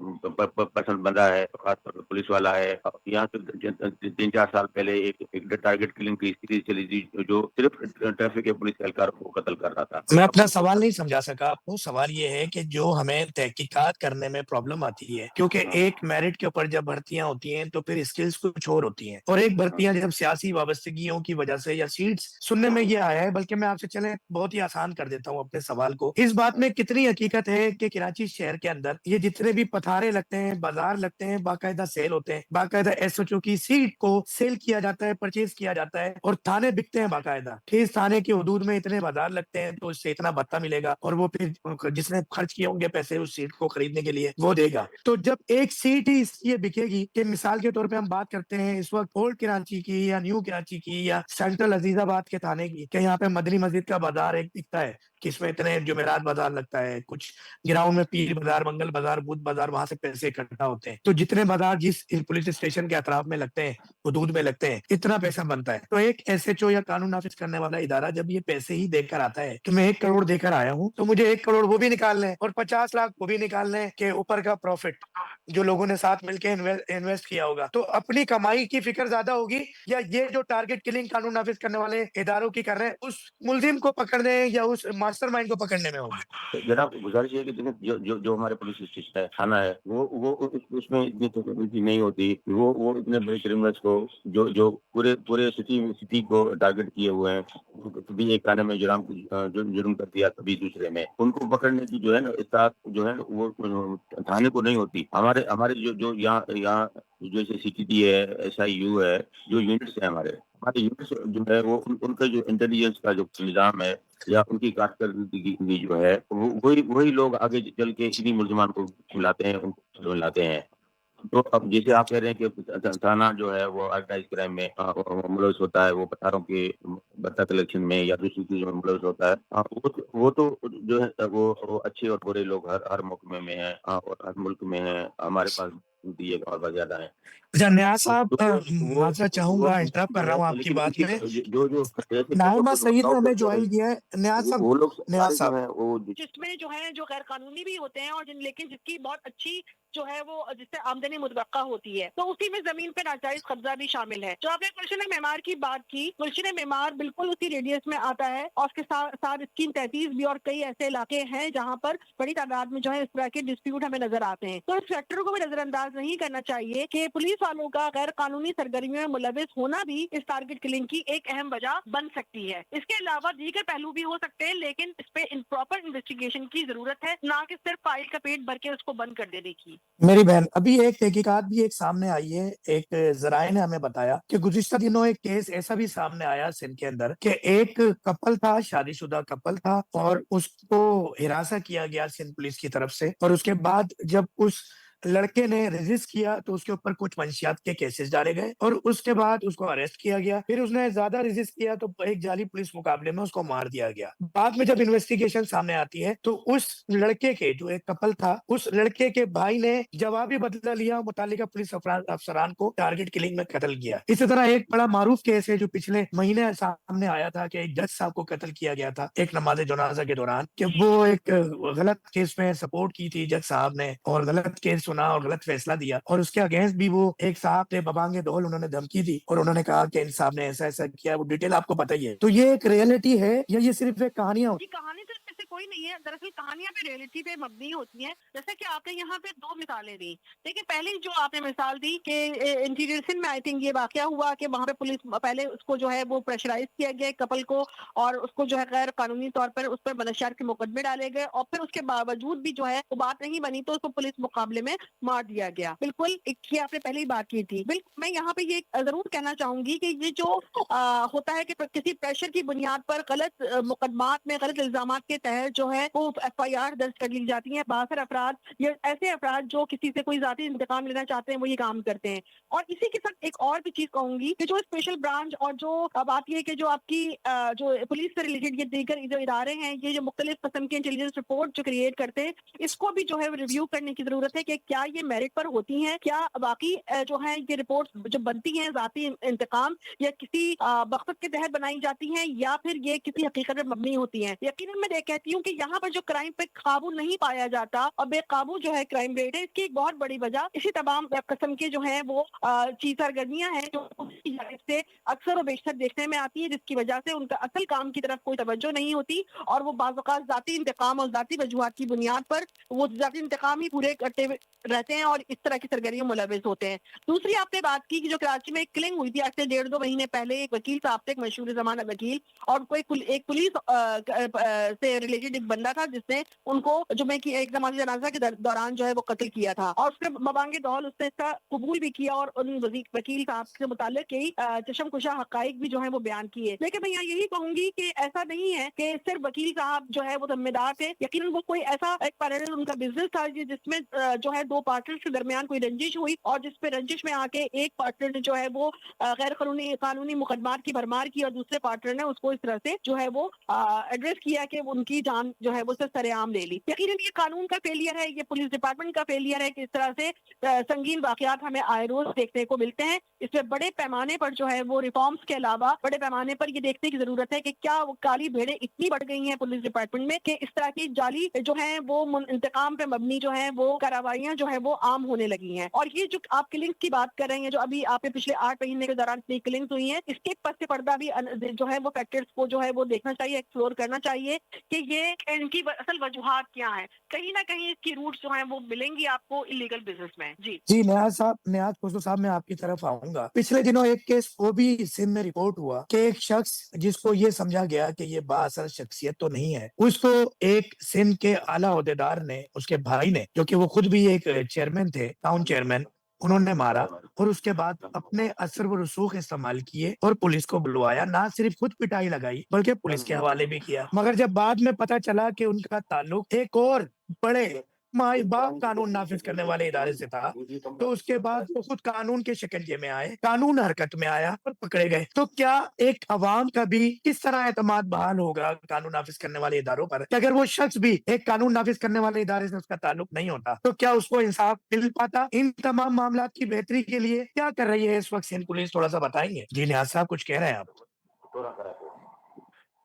پسند بندہ ہے، خاص طور پہ پولیس والا ہے. یہاں سے 3-4 سال پہلے ایک ٹارگیٹ کلنگ کی سیریز چلی تھی جو صرف ٹریفک کے پولیس اہلکار کو قتل کر رہا تھا. میں اپنا سوال نہیں سمجھا سکا آپ کو. سوال یہ ہے کہ جو ہمیں تحقیقات کرنے میں پرابلم آتی ہے، کیونکہ ایک میرٹ کے اوپر جب بھرتیاں ہوتی ہیں تو پھر اسکلز کچھ اور ہوتی ہیں، اور ایک بھرتیاں جب سیاسی وابستگیوں کی وجہ سے یا سیٹس سننے میں یہ آیا ہے، بلکہ میں آپ سے چلیں بہت ہی آسان کر دیتا ہوں اپنے سوال کو. اس بات میں کتنی حقیقت ہے کہ کراچی شہر کے اندر یہ جتنے بھی پتھارے لگتے ہیں، بازار لگتے ہیں، باقاعدہ سیل ہوتے ہیں، باقاعدہ ایس ایچ او کی سیٹ کو سیل کیا جاتا ہے، پرچیز کیا جاتا ہے، اور تھانے بکتے ہیں باقاعدہ. ٹھیک تھانے کے حدود میں اتنے بازار لگتے ہیں تو اس سے اتنا بھتہ ملے گا، اور وہ پھر جس نے خرچ کیے ہوں گے پیسے اس سیٹ کو خریدنے کے لیے وہ دے گا. تو جب ایک سیٹ ہی اس لیے بکے گی کہ مثال کے طور پہ ہم بات کرتے ہیں اس وقت اولڈ کراچی کی یا نیو کراچی کی یا سینٹرل عزیز آباد کے تھانے کی، کہ یہاں پہ مدنی مسجد کا بازار ایک دکھتا ہے کہ اس میں اتنے جمعرات بازار لگتا ہے، کچھ گراؤنڈ میں پیر بازار، منگل بازار، بدھ بازار، وہاں سے پیسے اکٹھا ہوتے ہیں. تو جتنے بازار جس پولیس اسٹیشن کے اطراف میں لگتے ہیں، حدود میں لگتے ہیں، اتنا پیسہ بنتا ہے. تو ایک ایس ایچ او یا قانون نافذ کرنے والا ادارہ جب یہ پیسے ہی دے کر آتا ہے کہ میں 1 کروڑ دے کر آیا ہوں تو مجھے 1 کروڑ وہ بھی نکالنے ہیں اور 50 لاکھ وہ بھی نکالنے ہیں کہ اوپر کا پروفٹ جو لوگوں نے ساتھ مل کے انویسٹ کیا ہوگا، تو اپنی کمائی کی فکر زیادہ ہوگی یا یہ جو ٹارگٹ کلنگ قانون نافذ کرنے والے اداروں کی کر رہے ہیں اس ملزم کو پکڑنے یا اس ماسٹر مائنڈ کو پکڑنے میں ہوگی؟ جناب گزارش ہے کہ جو ہمارے پولیس اسٹیشن ہے، تھانہ ہے، وہ اس میں اتنی ٹیکنالوجی نہیں ہوتی. وہ اتنے بڑے کرمنلس کو جو پورے سٹی کو ٹارگٹ کیے ہوئے ہیں، کبھی ایک تھانے میں جرم کر دیا، کبھی دوسرے میں، ان کو پکڑنے کی جو ہے نا اطاعت جو ہے وہ تھانے کو نہیں ہوتی. ہمارے جو یہاں جیسے سی ٹی ڈی ہے، ایس آئی یو ہے، جو یونٹس ہیں ہمارے یونٹس جو ہے وہ ان کا جو انٹیلیجنس کا جو نظام ہے یا ان کی کارکردگی جو ہے وہی لوگ آگے چل کے انہی ملزمان کو لاتے ہیں، ان کو لاتے ہیں. تو اب جیسے آپ کہہ رہے ہیں کہ تھانہ جو ہے وہ آرگنائز کرائم میں ملوث ہوتا ہے، وہ پتھاروں کے بتہ کلیکشن میں یا دوسری چیزوں میں ملوث ہوتا ہے. وہ تو جو ہے وہ اچھے اور برے لوگ ہر محکمے میں ہیں اور ہر ملک میں ہیں. ہمارے پاس یہ اور زیادہ ہیں. اچھا نیاز صاحب، وہ معذرت چاہوں گا انٹرپٹ کر رہا ہوں آپ کی لیکن ان بات کی میں. جو نائمہ سعید نے ہمیں جوائن کیا ہے. نیاز صاحب، وہ لوگ نیاز جو صاحب ہیں وہ جس میں جو ہے جو غیر قانونی بھی ہوتے ہیں اور لیکن جس کی بہت اچھی جو ہے وہ جس سے آمدنی متوقع ہوتی ہے، تو اسی میں زمین پہ ناجائز قبضہ بھی شامل ہے. جو آپ نے گلشن معمار کی بات کی، گلشن معمار بالکل اسی ریڈیس میں آتا ہے اور اس کے ساتھ اسکیم 33 بھی اور کئی ایسے علاقے ہیں جہاں پر بڑی تعداد میں جو ہے اس طرح کے ڈسپیوٹ ہمیں نظر آتے ہیں. تو اس فیکٹر کو بھی نظر انداز نہیں کرنا چاہیے کہ پولیس والوں کا غیر قانونی سرگرمیوں میں ملوث ہونا بھی اس ٹارگٹ کلنگ کی ایک اہم وجہ بن سکتی ہے. اس کے علاوہ دیگر پہلو بھی ہو سکتے ہیں، لیکن اس پہ پراپر انویسٹیگیشن کی ضرورت ہے، نہ کہ صرف فائل کا پیٹ بھر کے اس کو بند کر دینے کی. میری بہن، ابھی ایک تحقیقات بھی ایک سامنے آئی ہے. ایک ذرائع نے ہمیں بتایا کہ گزشتہ دنوں ایک کیس ایسا بھی سامنے آیا سندھ کے اندر کہ ایک کپل تھا، شادی شدہ کپل تھا، اور اس کو ہراساں کیا گیا سندھ پولیس کی طرف سے. اور اس کے بعد جب اس لڑکے نے ریزسٹ کیا تو اس کے اوپر کچھ منشیات کے کیسز ڈالے گئے اور اس کے بعد اس کو اریسٹ کیا گیا. پھر اس نے زیادہ ریزسٹ کیا تو ایک جعلی پولیس مقابلے میں اس کو مار دیا گیا. بعد میں جب انویسٹیگیشن سامنے آتی ہے تو اس لڑکے کے جو ایک کپل تھا، اس لڑکے کے بھائی نے جوابی بدلہ لیا، متعلقہ پولیس افسران کو ٹارگٹ کلنگ میں قتل کیا. اسی طرح ایک بڑا معروف کیس ہے جو پچھلے مہینے سامنے آیا تھا کہ ایک جج صاحب کو قتل کیا گیا تھا ایک نماز جنازہ کے دوران، کہ وہ ایک غلط کیس میں سپورٹ کی تھی جج صاحب نے اور غلط کیس سنا اور غلط فیصلہ دیا، اور اس کے اگینسٹ بھی وہ ایک صاحب تھے ببانگ دول، انہوں نے دھمکی دی اور انہوں نے کہا کہ انصاف نے ایسا ایسا کیا. وہ ڈیٹیل آپ کو پتہ ہی ہے. تو یہ ایک ریئلٹی ہے یا یہ صرف ایک کہانیاں؟ یہ کہانی تو اس میں سے کوئی نہیں ہے، دراصل کہانیاں پہ ریئلٹی پہ مبنی ہوتی ہیں. جیسے کہ آپ نے یہاں پہ 2 مثالیں دی. دیکھیں پہلی جو آپ نے مثال دی کہ انٹیریئر سندھ میں آئی تھنک یہ واقعہ ہوا کہ وہاں پہ پولیس پہلے اس کو جو ہے وہ پریشرائز کیا گیا کپل کو، اور اس کو جو ہے غیر قانونی طور پر اس پر منشیات کے مقدمے ڈالے گئے، اور پھر اس کے باوجود بھی جو ہے وہ بات نہیں بنی تو اس کو پولیس مقابلے میں مار دیا گیا. بالکل یہ آپ نے پہلے ہی بات کی تھی. بالکل میں یہاں پہ یہ ضرور کہنا چاہوں گی کہ یہ جو ہوتا ہے کہ کسی پریشر کی بنیاد پر غلط مقدمات میں غلط الزامات کے تحت جو ہے وہ ایف آئی آر درج کر لی جاتی ہیں. باہر افراد یا ایسے افراد جو کسی سے کوئی ذاتی انتقام لینا چاہتے ہیں وہ یہ کام کرتے ہیں. اور اسی کے ساتھ ایک اور بھی چیز کہوں گی کہ جو اسپیشل برانچ اور جو بات یہ ہے کہ جو آپ کی جو پولیس سے ریلیٹڈ یہ دیگر جو ادارے ہیں، یہ جو مختلف قسم کے انٹیلیجنس رپورٹ جو کریٹ کرتے ہیں، اس کو بھی جو ہے ریویو کرنے کی ضرورت ہے کہ کیا یہ میرٹ پر ہوتی ہیں، کیا باقی جو ہے یہ رپورٹ جو بنتی ہیں ذاتی انتقام یا کسی مقصد کے تحت بنائی جاتی ہیں، یا پھر یہ کسی حقیقت پر مبنی ہوتی ہیں. یقیناً میں کہتی ہوں کیونکہ یہاں پر جو کرائم پہ قابو نہیں پایا جاتا اور بے قابو جو ہے کرائم ریٹ ہے، اس کی ایک بہت بڑی وجہ اسی تمام قسم کے جو ہیں وہ چیز سرگرمیاں ہیں جو پولیس کی جانب سے اکثر و بیشتر دیکھنے میں آتی ہے، جس کی وجہ سے ان کا اصل کام کی طرف کوئی توجہ نہیں ہوتی اور وہ بعض اوقات ذاتی انتقام اور ذاتی وجوہات کی بنیاد پر وہ ذاتی انتقام ہی پورے کرتے رہتے ہیں اور اس طرح کی سرگرمیوں میں ملوث ہوتے ہیں۔ دوسری آپ نے بات کی کہ جو کراچی میں ایک کلنگ ہوئی تھی آج سے 1.5-2 مہینے پہلے، ایک وکیل صاحب تھے، ایک مشہور زمانہ وکیل، اور کوئی ایک پولیس سے ریلیٹڈ ایک بندہ تھا جس نے ان کو جمعے کی ایک نماز جنازہ کے دوران جو ہے وہ قتل کیا تھا، اور اس کے مبانگ دول اس نے اس کا قبول بھی کیا اور ان وکیل صاحب سے متعلق کئی چشم کشا حقائق بھی جو ہیں وہ بیان کیے۔ لیکن میں یہی کہوں گی کہ ایسا نہیں ہے کہ صرف وکیل صاحب جو ہے وہ ذمہ دار تھے، یقیناً وہ کوئی ایسا ایک پیرالل ان کا بزنس تھا جس میں جو ہے 2 پارٹنرز کے درمیان کوئی رنجش ہوئی اور جس پہ رنجش میں آ کے ایک پارٹنر نے جو ہے وہ غیر قانونی مقدمات کی بھرمار کی اور دوسرے پارٹنر نے اس کو اس طرح سے جو ہے وہ ایڈریس کیا کہ ان کی جان جو ہے وہ سر عام لے لی۔ یقیناً یہ قانون کا فیلئر ہے، یہ پولیس ڈپارٹمنٹ کا فیلئر ہے کہ اس طرح سے سنگین واقعات ہمیں آئے روز دیکھنے کو ملتے ہیں۔ اس میں بڑے پیمانے پر جو ہے وہ ریفارمز کے علاوہ بڑے پیمانے پر یہ دیکھنے کی ضرورت ہے کہ کیا وہ کالی بھیڑیں اتنی بڑھ گئی ہیں پولیس ڈپارٹمنٹ میں کہ اس طرح کی جعلی جو ہیں وہ انتقام پہ مبنی جو ہیں وہ کارروائیاں جو ہیں وہ عام ہونے لگی ہیں۔ اور یہ جو آپ کلنگز کی بات کر رہے ہیں، جو ابھی آپ نے پچھلے 8 مہینے کے دوران اتنی کلنگز ہوئی ہیں، اس کے پس پردہ بھی جو ہے وہ فیکٹرز کو جو ہے وہ دیکھنا چاہیے، ایکسپلور کرنا چاہیے کہ یہ ان کی اصل وجوہات کیا ہیں۔ کہیں نہ کہیں اس کی روٹس جو ہیں وہ ملیں گی آپ کو انلیگل بزنس میں۔ جی نیاز خسرو صاحب میں آپ کی طرف آؤں گا۔ پچھلے دنوں ایک کیس وہ بھی سندھ میں رپورٹ ہوا کہ ایک شخص جس کو یہ سمجھا گیا کہ یہ بااثر شخصیت تو نہیں ہے، اس کو ایک سندھ کے اعلیٰ عہدیدار نے، اس کے بھائی نے، جو کہ وہ خود بھی ایک چیئرمین تھے، ٹاؤن چیئرمین، انہوں نے مارا اور اس کے بعد اپنے اثر و رسوخ استعمال کیے اور پولیس کو بلوایا، نہ صرف خود پٹائی لگائی بلکہ پولیس کے حوالے بھی کیا، مگر جب بعد میں پتہ چلا کہ ان کا تعلق ایک اور بڑے مائی باپ قانون نافذ کرنے والے ادارے سے تھا، تو اس کے بعد وہ خود قانون کے شکنجے میں آئے، قانون حرکت میں آیا اور پکڑے گئے۔ تو کیا ایک عوام کا بھی کس طرح اعتماد بحال ہوگا قانون نافذ کرنے والے اداروں پر کہ اگر وہ شخص بھی ایک قانون نافذ کرنے والے ادارے سے اس کا تعلق نہیں ہوتا تو کیا اس کو انصاف مل پاتا؟ ان تمام معاملات کی بہتری کے لیے کیا کر رہی ہے اس وقت سندھ پولیس، تھوڑا سا بتائیں گے؟ جی نیاز صاحب کچھ کہہ رہے ہیں آپ؟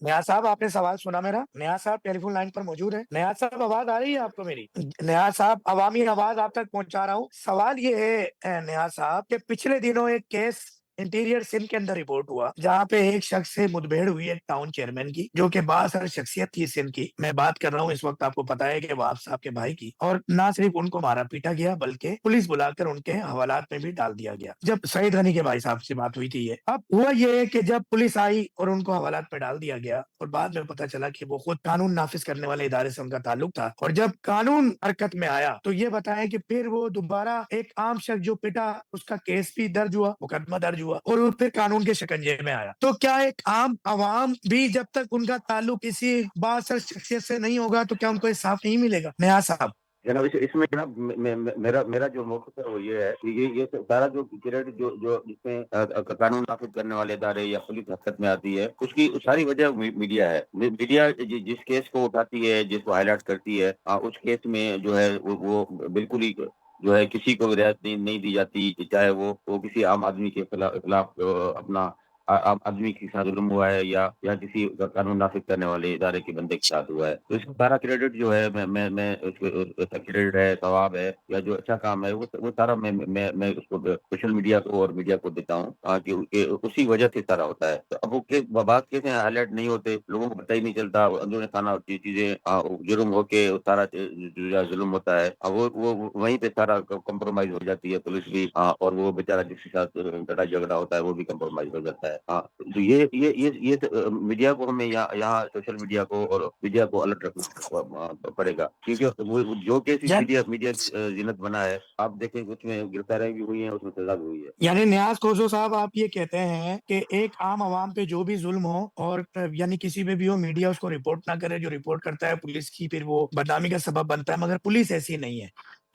نیاز صاحب آپ نے سوال سنا میرا؟ نیاز صاحب ٹیلی فون لائن پر موجود ہے؟ نیاز صاحب آواز آ رہی ہے آپ کو میری؟ نیاز صاحب عوامی آواز آپ تک پہنچا رہا ہوں۔ سوال یہ ہے نیاز صاحب کہ پچھلے دنوں ایک کیس انٹیریئر سندھ کے اندر رپورٹ ہوا جہاں پہ ایک شخص سے مدبھیڑ ہوئی ایک ٹاؤن چیئرمین کی، جو کہ بااثر شخصیت تھی سندھ کی۔ میں بات کر رہا ہوں اس وقت، آپ کو پتا ہے کہ وہاب صاحب کے بھائی کی، اور نہ صرف ان کو مارا پیٹا گیا بلکہ پولیس بلا کر ان کے حوالات میں بھی ڈال دیا گیا۔ جب سعید غنی کے بھائی صاحب سے بات ہوئی تھی، یہ اب ہوا یہ ہے کہ جب پولیس آئی اور ان کو حوالات میں ڈال دیا گیا اور بعد میں پتا چلا کہ وہ خود قانون نافذ کرنے والے ادارے سے ان کا تعلق تھا، اور جب قانون حرکت میں آیا تو یہ بتائیں کہ پھر وہ دوبارہ ایک عام شخص جو پٹا، اس کا کیس بھی درج ہوا، مقدمہ درج ہوا اور وہ پھر قانون کے شکنجے میں آیا۔ تو کیا ایک عام عوام بھی جب تک ان کا تعلق کسی بااثر شخصیت سے نہیں ہوگا تو کیا ان کو انصاف نہیں ملے گا؟ نیاز صاحب جناب اس میں جناب میرا جو موقف ہے وہ یہ ہے کہ یہ سارا جو پیریڈ جو جس میں قانون نافذ کرنے والے ادارے یا پولیس حرکت میں آتی ہے، اس کی ساری وجہ میڈیا ہے۔ میڈیا جس کیس کو اٹھاتی ہے، جس کو ہائی لائٹ کرتی ہے، اس کیس میں جو ہے وہ بالکل ہی جو ہے کسی کو رعایت نہیں دی جاتی، چاہے وہ کسی عام آدمی کے خلاف اپنا عام آدمی کے ساتھ ظلم ہوا ہے یا کسی قانون نافذ کرنے والے ادارے کے بندے کے ساتھ ہوا ہے، تو اس کا سارا کریڈٹ جو ہے میں کریڈٹ ہے، ثواب ہے یا جو اچھا کام ہے وہ سارا میں اس کو سوشل میڈیا کو اور میڈیا کو دیتا ہوں کہ اسی وجہ سے سارا ہوتا ہے۔ تو اب وہ بات کیسے ہائی لائٹ نہیں ہوتے، لوگوں کو پتہ ہی نہیں چلتا، اندرون خانہ چیزیں جرم ہو کے سارا ظلم ہوتا ہے، وہ وہیں پہ سارا کمپرومائز ہو جاتی ہے پولیس بھی، اور وہ بیچارہ جس کے ساتھ لڑائی جھگڑا ہوتا ہے وہ بھی کمپرومائز ہو جاتا ہے۔ تو یہ میڈیا کو ہمیں یہاں سوشل میڈیا کو اور میڈیا کو الرٹ رکھنا پڑے گا، کیونکہ جو کیس میڈیا زینت بنا ہے، آپ دیکھیں اس میں گرفتاریاں بھی ہوئی ہیں، اس میں سزا بھی ہوئی ہے۔ یعنی نیاز خسرو صاحب آپ یہ کہتے ہیں کہ ایک عام عوام پہ جو بھی ظلم ہو اور یعنی کسی پہ بھی ہو، میڈیا اس کو رپورٹ نہ کرے، جو رپورٹ کرتا ہے پولیس کی پھر وہ بدنامی کا سبب بنتا ہے، مگر پولیس ایسی نہیں ہے۔